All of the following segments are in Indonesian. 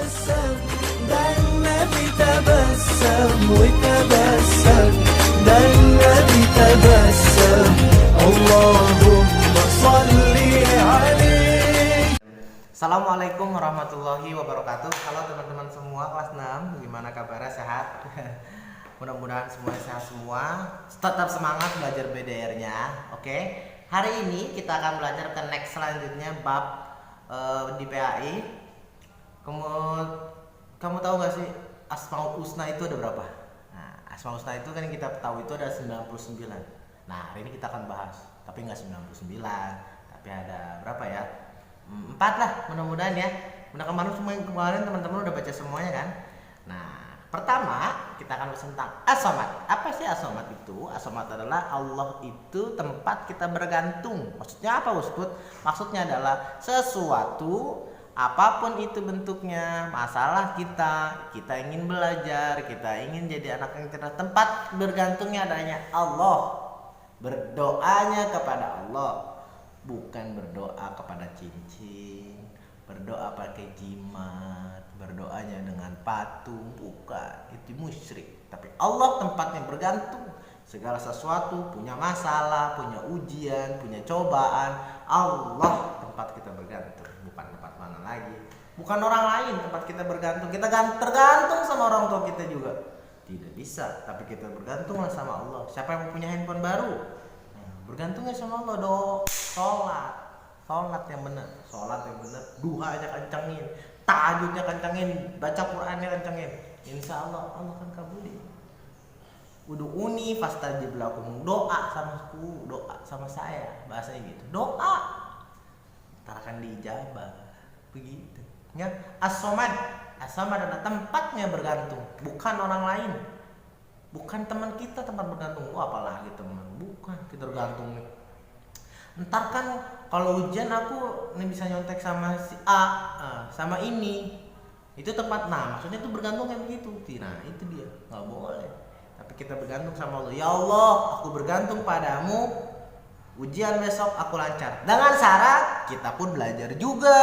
تبسم ده النبي تبسم وتبسم ده النبي تبسم اللهم صل عليه. Assalamualaikum warahmatullahi wabarakatuh. Halo teman-teman semua kelas 6, gimana kabarnya, sehat? Mudah-mudahan semuanya sehat semua. Tetap semangat belajar BDR-nya. Oke. Hari ini kita akan belajar ke next selanjutnya bab di PAI. Kamu tahu gak sih Asmaul Husna itu ada berapa? Nah, Asmaul Husna itu kan yang kita tahu itu ada 99. Nah, hari ini kita akan bahas, tapi nggak 99, tapi ada berapa ya? 4 lah, mudah-mudahan ya. Kemarin teman-teman udah baca semuanya kan? Nah, pertama kita akan bahas tentang as-somad. Apa sih as-somad itu? As-somad adalah Allah itu tempat kita bergantung. Maksudnya apa, Ustaz? Maksudnya adalah sesuatu apapun itu bentuknya, masalah kita ingin belajar, kita ingin jadi anak yang cerdas, tempat bergantungnya adanya Allah. Berdoanya kepada Allah, bukan berdoa kepada cincin, berdoa pakai jimat, berdoanya dengan patung, bukan, itu musyrik. Tapi Allah tempatnya bergantung. Segala sesuatu punya masalah, punya ujian, punya cobaan, Allah tempat kita bergantung, bukan tempat mana lagi, bukan orang lain tempat kita bergantung. Kita tergantung sama orang tua kita juga tidak bisa, tapi kita bergantunglah sama Allah. Siapa yang punya handphone baru, bergantungnya sama Allah. Sholat yang benar, duhanya kencengin, tahajudnya kencengin, baca Qurannya kencengin, insya Allah Allah akan kabulin. Udu'uni fastajib lakum, doa sama saya, bahasanya gitu, doa ntar akan diijabah, begitu ya. As-somad adalah tempatnya bergantung, bukan orang lain, bukan teman kita tempat bergantung. Apalagi teman, bukan, kita bergantung nih. Ntar kan kalau ujian aku nih bisa nyontek sama si A, sama ini, itu tempat. Nah, maksudnya itu bergantung kayak begitu. Nah, itu dia, nggak boleh. Tapi kita bergantung sama Allah. Ya Allah, aku bergantung padamu. Ujian besok aku lancar. Dengan syarat kita pun belajar juga.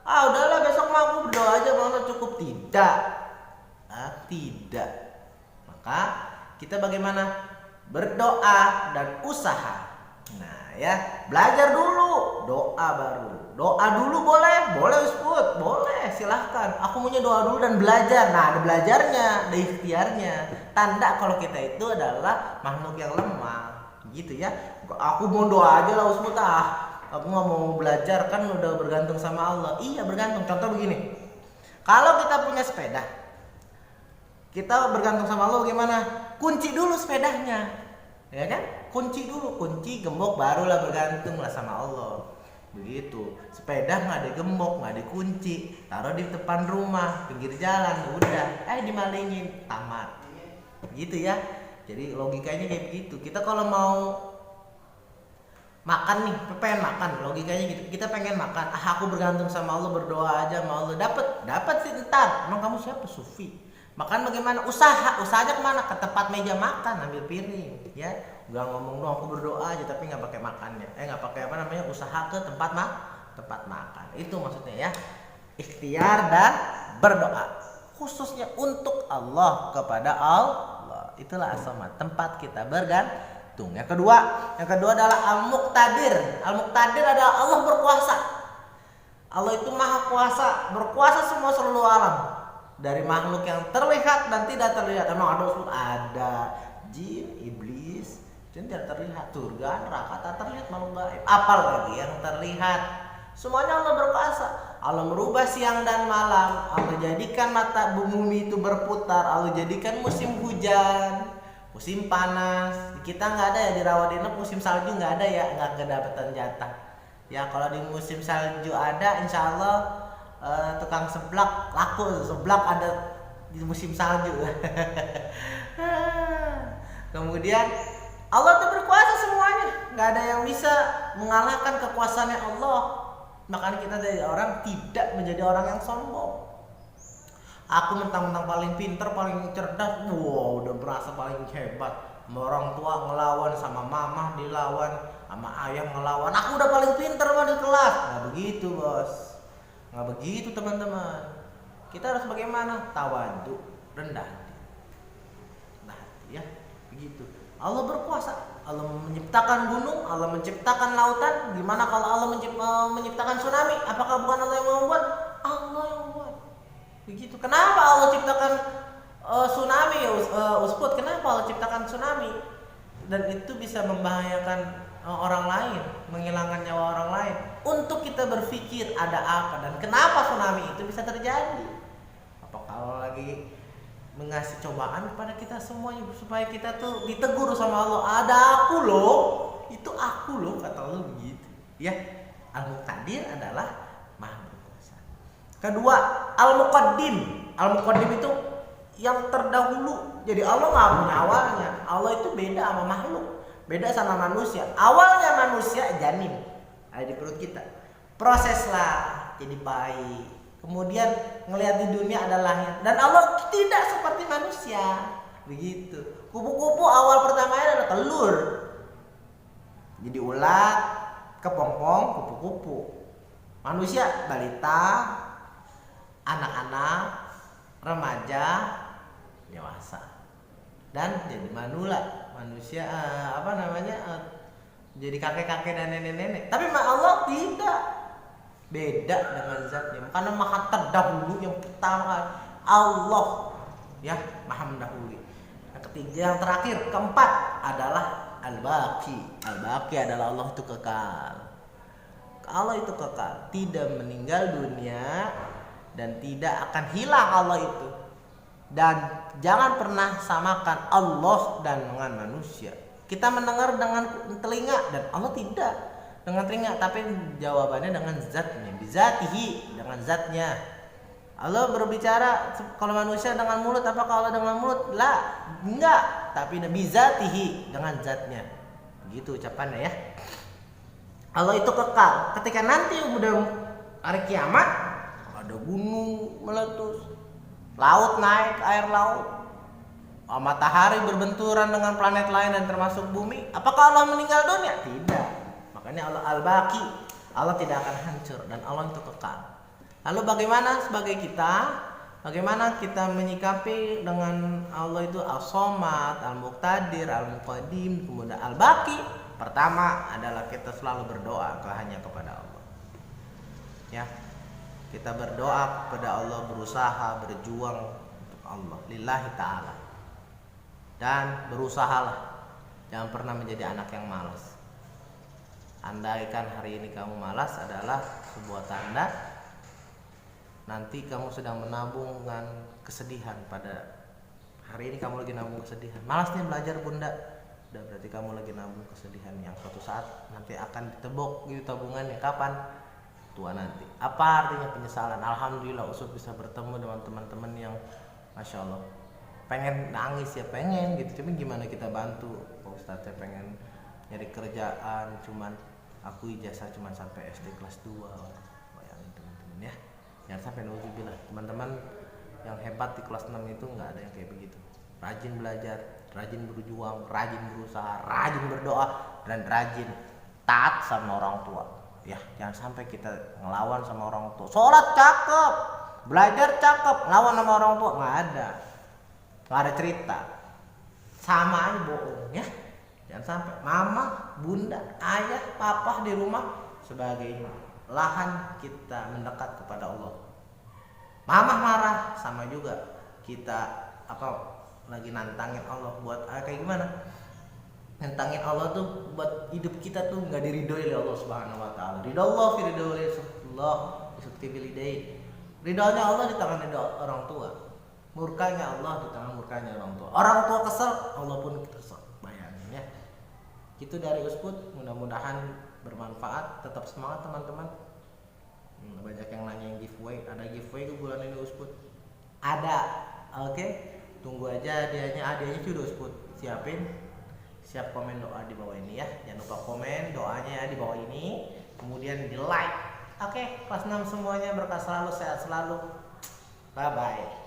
Udahlah besok mah aku berdoa aja Allah cukup. Tidak. Tidak. Maka kita bagaimana? Berdoa dan usaha. Nah ya, belajar dulu, doa baru. Doa dulu boleh Ustaz, boleh, silahkan. Aku maunya doa dulu dan belajar. Nah, ada belajarnya, ada ikhtiarnya. Tanda kalau kita itu adalah makhluk yang lemah, gitu ya. Aku mau doa aja lah Ustaz, aku nggak mau belajar, kan udah bergantung sama Allah. Iya, bergantung. Contoh begini, kalau kita punya sepeda, kita bergantung sama Allah gimana? Kunci dulu sepedanya, ya kan? Kunci dulu, kunci gembok, barulah bergantung lah sama Allah. Begitu. Sepeda nggak digembok, nggak dikunci, taruh di depan rumah, pinggir jalan, udah, dimalingin, tamat. Gitu ya. Jadi logikanya kayak begitu. Kita kalau mau makan nih, pengen makan, logikanya gitu. Kita pengen makan, aku bergantung sama Allah, berdoa aja sama Allah, dapat sih ntar. Emang kamu siapa, sufi? Makan bagaimana? Usahanya kemana? Ke tempat meja makan, ambil piring, ya. Gak ngomong dong, aku berdoa aja tapi nggak pakai makannya. Nggak pakai usaha ke tempat makan. Itu maksudnya ya. Ikhtiar dan berdoa, khususnya untuk Allah, kepada Allah. Itulah as-somad, tempat kita bergantung. Yang kedua adalah al-muqtadir. Al-muqtadir adalah Allah berkuasa. Allah itu maha kuasa, berkuasa semua seluruh alam. Dari makhluk yang terlihat dan tidak terlihat. Emang ada Ustaz? Ada. Jin, iblis, itu tidak terlihat. Surga, neraka tak terlihat, makhluk gaib. Apalagi yang terlihat. Semuanya Allah berkuasa. Allah merubah siang dan malam. Allah jadikan mata bumi itu berputar. Allah jadikan musim hujan, musim panas. Kita nggak ada ya di Rawadinep, musim salju nggak ada ya, nggak kedapatan jatah. Ya kalau di musim salju ada, insya Allah tukang seblak laku. Seblak ada di musim salju. Kemudian Allah itu berkuasa semuanya, nggak ada yang bisa mengalahkan kekuasaannya Allah. Makanya kita dari orang tidak menjadi orang yang sombong. Aku mentang-mentang paling pinter, paling cerdas, udah merasa paling hebat. Sama orang tua ngelawan, sama mama dilawan, sama ayah ngelawan, aku udah paling pinter mah di kelas. Nggak begitu bos, nggak begitu teman-teman. Kita harus bagaimana? Tawadu, rendah hati. Nah, ya, begitu. Allah berkuasa. Allah menciptakan gunung, Allah menciptakan lautan. Gimana kalau Allah menciptakan tsunami? Apakah bukan Allah yang membuat? Allah yang membuat. Begitu. Kenapa Allah ciptakan tsunami, Ustaz? Kenapa Allah ciptakan tsunami? Dan itu bisa membahayakan orang lain, menghilangkan nyawa orang lain. Untuk kita berpikir ada apa dan kenapa tsunami itu bisa terjadi. Apakah Allah lagi mengasih cobaan kepada kita semuanya supaya kita tuh ditegur sama Allah, ada aku loh, itu aku loh, kata Allah begitu. Ya, Al-Muqtadir adalah Maha berkuasa. Kedua, Al-Muqaddim. Al-Muqaddim itu yang terdahulu. Jadi Allah nggak punya awalnya. Allah itu beda sama makhluk, beda sama manusia. Awalnya manusia janin ada di perut kita, proseslah jadi bayi, kemudian ngelihat di dunia ada lahir. Dan Allah tidak seperti manusia begitu. Kupu-kupu awal pertamanya adalah telur, jadi ulat, kepompong, kupu-kupu. Manusia balita, anak-anak, remaja, dewasa, dan jadi manula, manusia jadi kakek-kakek dan nenek-nenek. Tapi Allah tidak, beda dengan zatnya, karena maha terdahulu. Yang pertama Allah, ya, maha mendahului. Yang ketiga, yang terakhir, keempat adalah Al-Baqi. Al-Baqi adalah Allah itu kekal. Allah itu kekal, tidak meninggal dunia dan tidak akan hilang Allah itu. Dan jangan pernah samakan Allah dengan manusia. Kita mendengar dengan telinga dan Allah tidak dengan telinga, tapi jawabannya dengan zatnya, bizatihi, dengan zatnya. Allah berbicara kalau manusia dengan mulut, apakah Allah dengan mulut? Enggak, tapi bizatihi, dengan zatnya. Begitu ucapannya, ya. Allah itu kekal. Ketika nanti udah hari kiamat, ada gunung meletus, laut naik, air laut, matahari berbenturan dengan planet lain dan termasuk bumi. Apakah Allah meninggal dunia? Tidak. Makanya Allah Al-Baqi, Allah tidak akan hancur dan Allah itu kekal. Lalu bagaimana sebagai kita? Bagaimana kita menyikapi dengan Allah itu As-Somad, Al-Muqtadir, Al-Muqaddim, kemudian Al-Baqi? Pertama adalah kita selalu berdoa hanya kepada Allah. Ya. Kita berdoa kepada Allah, berusaha, berjuang untuk Allah, lillahi ta'ala. Dan berusahalah, jangan pernah menjadi anak yang malas. Andaikan hari ini kamu malas adalah sebuah tanda nanti kamu sedang menabung dengan kesedihan. Pada hari ini kamu lagi nabung kesedihan, malasnya belajar bunda, udah berarti kamu lagi nabung kesedihan yang suatu saat nanti akan ditebok gitu tabungannya. Kapan? Tua nanti. Apa artinya penyesalan? Alhamdulillah Ustaz bisa bertemu dengan teman-teman yang Masya Allah pengen nangis, ya pengen gitu, cuman gimana kita bantu. Pak Ustadz pengen nyari kerjaan, cuman aku ijazah cuman sampai SD kelas 2. Bayangin teman-teman, ya, jangan sampai nauzubillah. Teman-teman yang hebat di kelas 6 itu nggak ada yang kayak begitu. Rajin belajar, rajin berjuang, rajin berusaha, rajin berdoa, dan rajin taat sama orang tua. Ya, jangan sampai kita ngelawan sama orang tua. Sholat cakep, belajar cakep, ngelawan sama orang tua nggak ada cerita, sama aja bohong, ya. Jangan sampai mama, bunda, ayah, papa di rumah sebagai lahan kita mendekat kepada Allah. Mama marah, sama juga kita lagi nantangin Allah buat kayak gimana? Nantangin Allah tuh buat hidup kita tuh nggak diridhoi oleh Allah Subhanahu Wa Taala. Ridho Allah, ridho Allah, ridhonya Allah di tangan ridho orang tua. Murkanya Allah di tangan murkanya orang tua. Orang tua kesel, Allah pun kesel. Bayangin, ya. Itu dari Usput, mudah-mudahan bermanfaat. Tetap semangat teman-teman. Banyak yang nanya yang giveaway. Ada giveaway ke bulan ini Usput? Ada. Oke. Tunggu aja hadiahnya sudah Usput siapin. Siap komen doa di bawah ini, ya. Jangan lupa komen doanya di bawah ini. Kemudian di like. Oke, kelas 6 semuanya berkah selalu, sehat selalu. Bye bye.